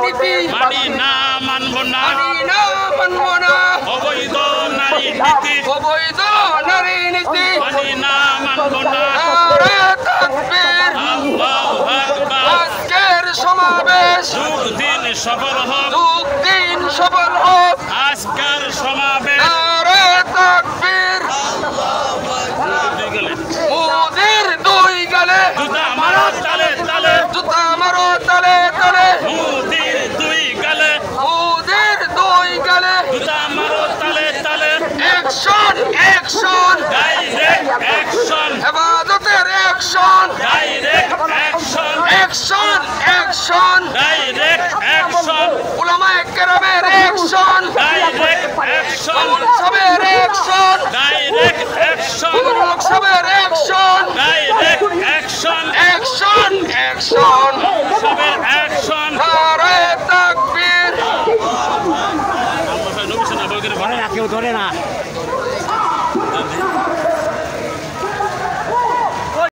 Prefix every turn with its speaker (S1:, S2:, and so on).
S1: নীতি
S2: মানি না মানব না
S1: মানব না
S2: অবৈধ নারী নীতি
S1: অবৈধ নারী নীতি
S2: মানি না মানব না
S1: নারে তাকবীর
S2: আল্লাহু আকবার
S1: আজকের সমাবেশ
S2: যুগ দিন সফল হোক
S1: যুগ দিন সফল হোক
S2: আজকের সমাবেশ
S1: নারে তাকবীর মোদির দুই গালে
S2: জুতা মারো তালে তালে
S1: জুতা মারো তালে তালে
S2: মোদির দুই গালে
S1: মোদির দুই গালে
S2: জুতা মারো তালে তালে
S1: অ্যাকশন অ্যাকশন
S2: ডাইরেক্ট অ্যাকশন
S1: হেফাজতের action
S2: direct action
S1: action action
S2: direct action
S1: উলামায়ে কেরামের অ্যাকশন
S2: ডাইরেক্ট অ্যাকশন
S1: সবের অ্যাকশন
S2: ডাইরেক্ট অ্যাকশন
S1: সবের action
S2: direct action
S1: action action
S2: সবের অ্যাকশন
S1: নারে তাকবীর
S2: আমরা নবী সাল্লাল্লাহু আলাইহি ওয়াসাল্লাম বলকে
S3: কেউ ধরে না